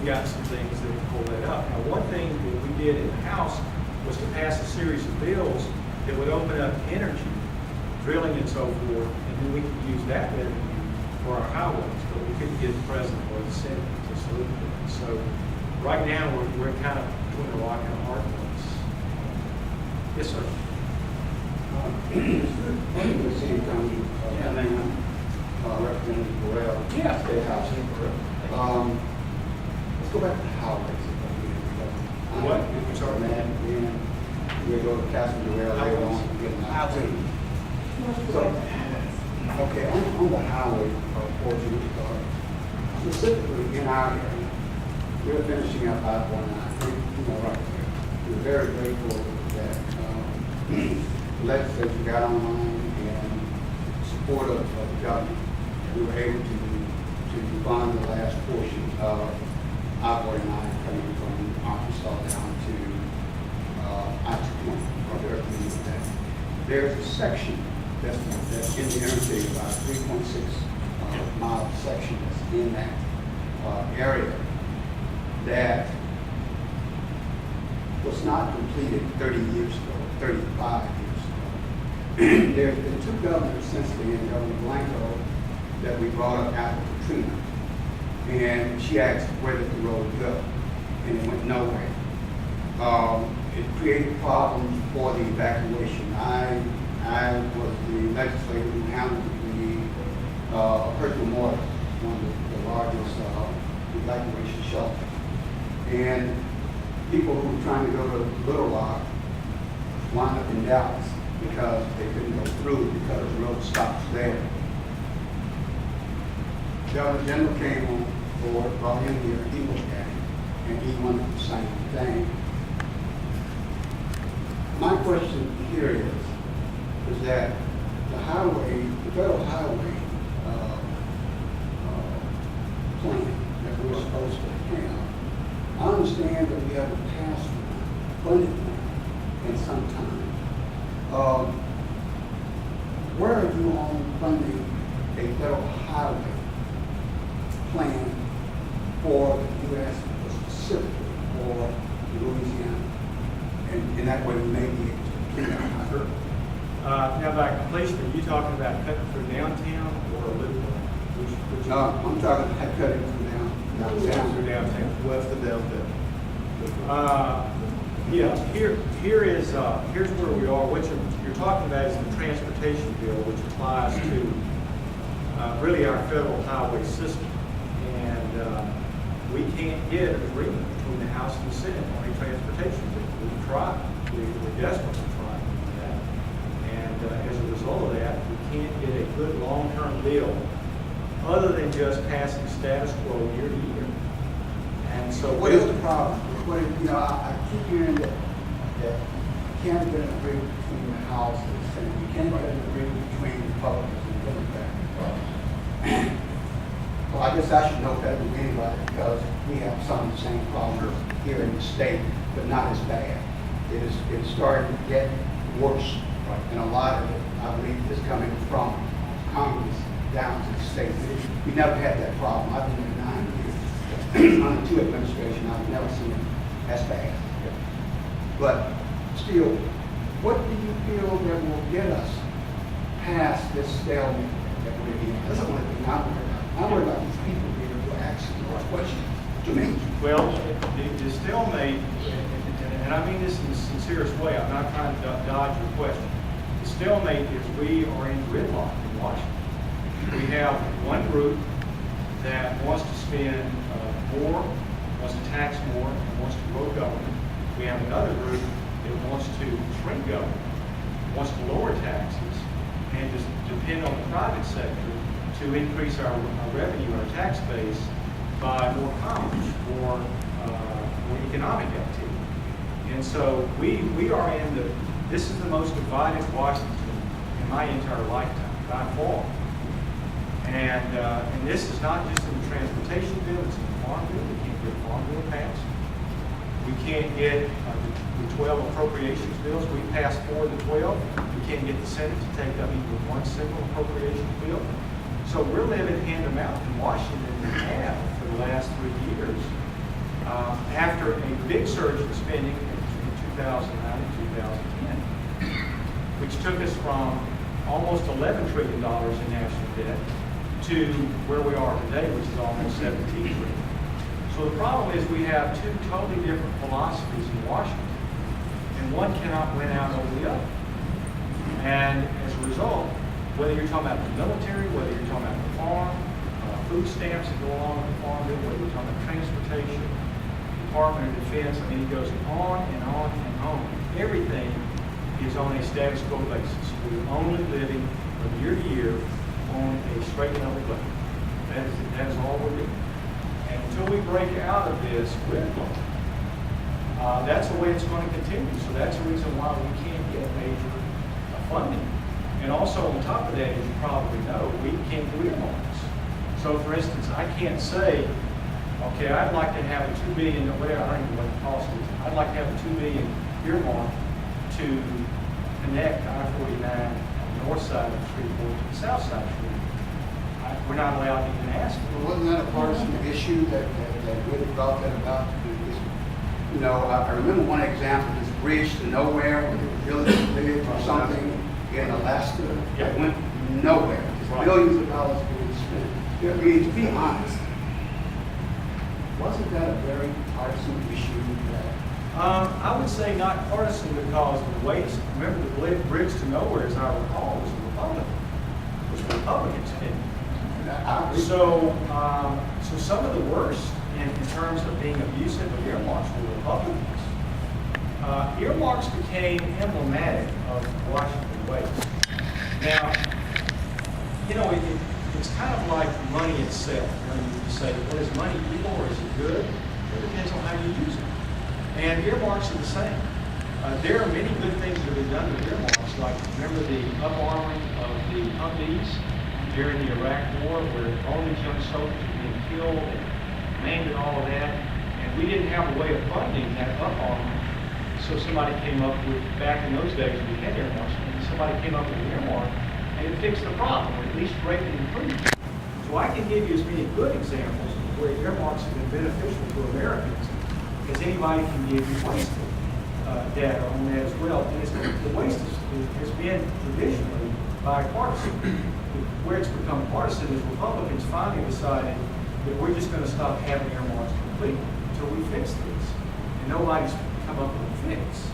got some things that will pull that up. Now, one thing that we did in the House was to pass a series of bills that would open up energy, drilling and so forth, and then we could use that revenue for our highways, but we couldn't get the President or the Senate to salute it. So right now, we're kind of between a rock and a hard place. Yes, sir. The city county, Representative Burrell. Yeah. State House. Let's go back to highways. What? I'm sorry, man. We'll go to Councilman Burrell later on to get an opportunity. So, okay, on the highway portion, specifically in our area, we're finishing up I-49. Right there. We're very grateful that the legislature got online and support of the government. We were able to fund the last portion of I-49 coming from Arkansas down to I-220. We're very pleased with that. There's a section that's in the interstate, about 3.6 mile section that's in that area that was not completed 30 years ago, 35 years ago. There's been two governors since then, Governor Blanco, that we brought up after Katrina. And she asked, where did the road go? And it went nowhere. It created problems for the evacuation. I was the legislator who handled the Hurricane Mortar, one of the largest evacuation shelters. And people who were trying to go to Little Rock wound up in Dallas because they couldn't go through because the road stops there. Governor General came on board, brought him here, he looked at it, and he wanted the same thing. My question here is that the highway, the federal highway plan that we're supposed to have, I understand that we have a past funding plan in some time. Where are you on funding a federal highway plan for the U.S., specifically for Louisiana? And that way we may be able to complete our highway. Now, by completion, are you talking about cutting through downtown or loop line? I'm talking about cutting through downtown. Through downtown. West of downtown. Yeah, here's where we are. What you're talking about is the transportation bill, which applies to really our federal highway system. And we can't get an agreement between the House and the Senate on a transportation bill. We've tried. We're desperately trying to do that. And as a result of that, we can't get a good long-term bill other than just passing status quo year to year. And so what is the problem? I keep hearing that you can't get an agreement between the House and the Senate. You can't get an agreement between Republicans and Democrats. Well, I guess I should know better than anybody because we have some of the same problems here in the state, but not as bad. It's starting to get worse, right? And a lot of it, I believe, is coming from Congress down to the state. We never had that problem. I've been there 9 years. Under two administrations, I've never seen it as bad. But still, what do you feel that will get us past this stalemate that we're in? That's the only thing I'm worried about. I'm worried about these people here who are asking those questions to me. Well, the stalemate, and I mean this in the sincerest way, I'm not trying to dodge your question. The stalemate is we are in gridlock in Washington. We have one group that wants to spend more, wants to tax more, and wants to grow government. We have another group that wants to shrink government, wants to lower taxes, and just depend on the private sector to increase our revenue, our tax base, by more commerce or more economic activity. And so we are this is the most divided Washington in my entire lifetime, by far. And this is not just in the transportation bill, it's in the farm bill. We can't get a farm bill passed. We can't get the 12 appropriations bills. We passed 4 of the 12. We can't get the Senate to take up even one single appropriations bill. So we're living hand to mouth in Washington and have for the last 3 years. after a big surge in spending in 2009 and 2010, which took us from almost $11 trillion in national debt to where we are today, which is almost 17 trillion. So the problem is we have two totally different philosophies in Washington, and one cannot win out over the other. And as a result, whether you're talking about the military, whether you're talking about the farm, food stamps that go along with the farm bill, whether you're talking about transportation, Department of Defense, I mean, it goes on and on and on. Everything is on a status quo basis. We're only living from year to year on a straight level budget. That is all we're doing. And until we break out of this gridlock, that's the way it's going to continue. So that's the reason why we can't get major funding. And also on top of that, as you probably know, we can't do earmarks. So for instance, I can't say, okay, I'd like to have a $2 billion, whatever, I don't even know what the cost is. I'd like to have a $2 billion earmark to connect I-49 on the north side of Shreveport to the south side of Shreveport. We're not allowed to even ask for it. Well, wasn't that a partisan issue that really brought that about? You know, I remember one example, this bridge to nowhere, where they were building a bridge or something in Alaska that went nowhere. Just billions of dollars being spent. I mean, to be honest, wasn't that a very partisan issue? I would say not partisan because of the waste. Remember, the bridge to nowhere, as I recall, was Republican. It was Republicans spending. So some of the worst in terms of being abusive of earmarks were Republicans. Earmarks became emblematic of Washington waste. Now, you know, it's kind of like money itself. You know, you say, well, is money evil or is it good? It depends on how you use it. And earmarks are the same. There are many good things that have been done with earmarks, like remember the up-arming of the Humvees during the Iraq War, where all these young soldiers were being killed and maimed and all of that, and we didn't have a way of funding that up-arming. So somebody came up with, back in those days we had earmarks, and somebody came up with an earmark, and it fixed the problem, or at least greatly improved it. So I can give you as many good examples of where earmarks have been beneficial to Americans as anybody can give you waste data on that as well. And the waste has been traditionally bipartisan. Where it's become partisan is Republicans finally decided that we're just going to stop having earmarks completely until we fix this. And nobody's come up with a fix.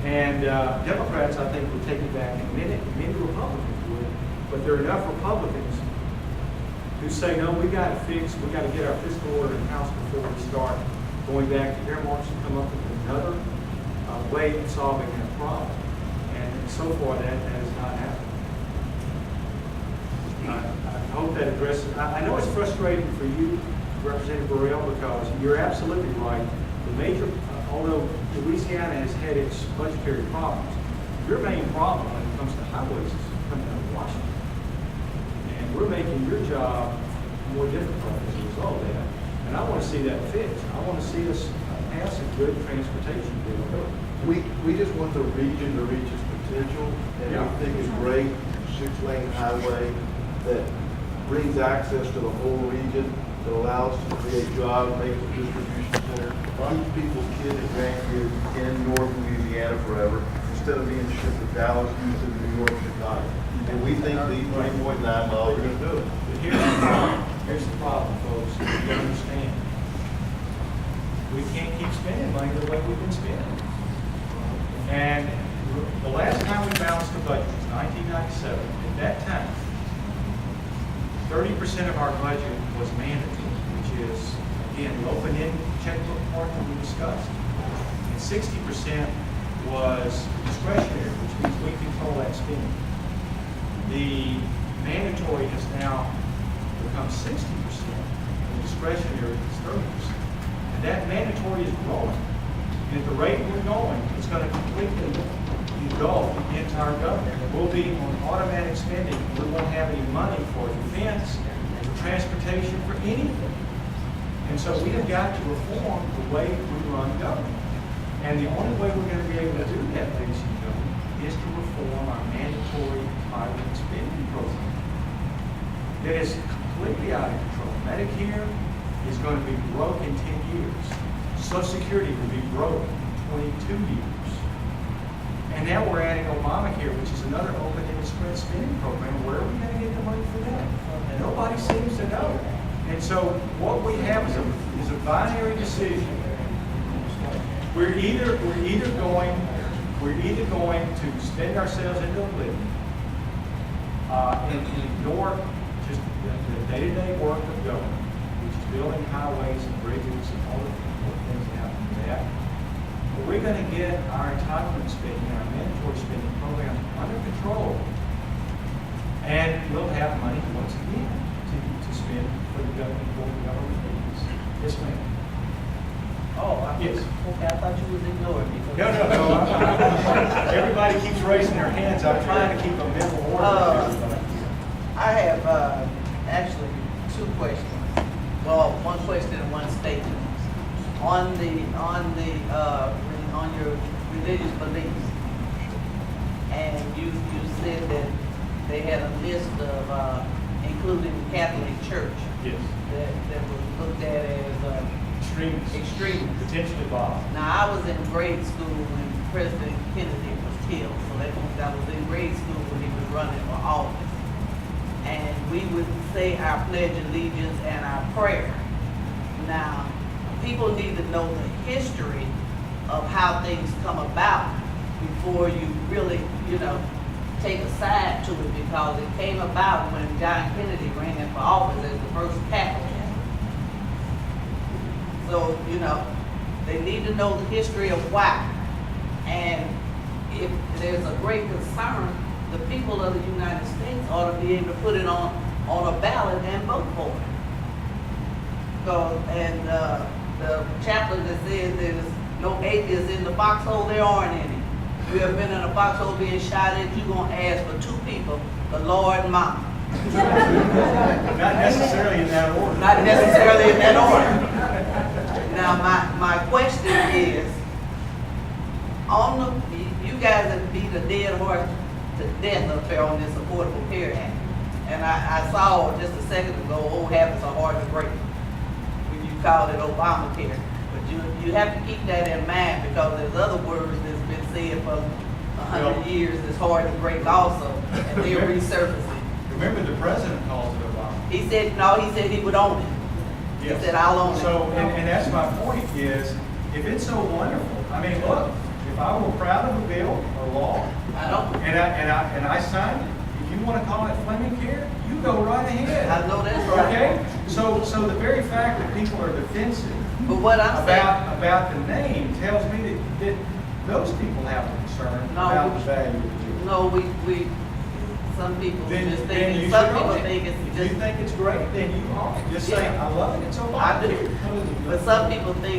And Democrats, I think, would take it back in a minute. Many Republicans would. But there are enough Republicans who say, no, we got it fixed. We got to get our fiscal order in house before we start going back to earmarks and come up with another way of solving that problem. And so far, that has not happened. I hope that addresses. I know it's frustrating for you, Representative Burrell, because you're absolutely right. The major, although Louisiana has had its budgetary problems, your main problem when it comes to highways is coming out of Washington. And we're making your job more difficult as a result of that. And I want to see that fixed. I want to see us pass a good transportation bill. We just want the region to reach its potential, and we think it's great, 6-lane highway that brings access to the whole region, that allows us to create jobs, make it a distribution center, keep people's kids and grandkids in North Louisiana forever, instead of being shipped to Dallas, Houston, New York, Chicago. And we think these 3.9 miles are going to do it. But here's the problem, folks. You understand. We can't keep spending money the way we've been spending. And the last time we balanced the budget was 1997. At that time, 30% of our budget was mandatory, which is, again, the open-end checkbook part that we discussed. And 60% was discretionary, which means we control that spending. The mandatory has now become 60%, and the discretionary is 30%. And that mandatory is growing. And at the rate we're going, it's going to completely engulf the entire government. We'll be on automatic spending. We won't have any money for defense, for transportation, for anything. And so we have got to reform the way we run government. And the only way we're going to be able to do that, ladies and gentlemen, is to reform our mandatory highway spending program. That is completely out of control. Medicare is going to be broke in 10 years. Social Security will be broke 22 years. And now we're adding Obamacare, which is another open-ended spread spending program. Where are we going to get the money for that? And nobody seems to know. And so what we have is a binary decision. We're either going to spend ourselves into oblivion and ignore just the day-to-day work of government, which is building highways and bridges and all the things that happen to that. But we're going to get our entitlement spending, our mandatory spending programs under control, and we'll have money once again to spend for the government needs. Yes, ma'am. Oh, Yes. Okay, I thought you was ignoring me. No. Everybody keeps raising their hands. I'm trying to keep a mental order. with everybody. I have actually two questions. Well, one question and one statement. On your religious beliefs, and you said that they had a list of including the Catholic Church Yes. that was looked at as extreme. Potentially violent. Now, I was in grade school when President Kennedy was killed, so that means I was in grade school when he was running for office. And we would say our pledge of allegiance and our prayer. Now, people need to know the history of how things come about before you really, take a side to it, because it came about when John Kennedy ran for office as the first Catholic. So, they need to know the history of why. And if there's a great concern, the people of the United States ought to be able to put it on a ballot and vote for it. The chaplain that says there's no atheists in the foxhole, there aren't any. You have been in a foxhole being shot at, you're going to ask for two people, the Lord and Mama. Not necessarily in that order. Not necessarily in that order. Now, my question is, you guys have beat a dead horse to death up there on this Affordable Care Act. And I saw just a second ago, old habits are hard to break, when you called it Obamacare. But you have to keep that in mind, because there's other words that's been said for 100 years that's hard to break also, and they're resurfacing. Remember, the president calls it Obama. He said he would own it. Yes. He said, I'll own it. So, and that's my point is, if it's so wonderful, I mean, look, if I were proud of a bill or law, I don't. and I signed it, if you want to call it Fleming Care, you go right ahead. I know that's right. Okay? So the very fact that people are defensive But what I'm saying, about the name tells me that those people have a concern about the value of the bill. no, some people Then just you think, some should people own it. think If it's you just, think it's great, then you own it. Just say, Yeah. I love it, it's Obama. I do. But some people think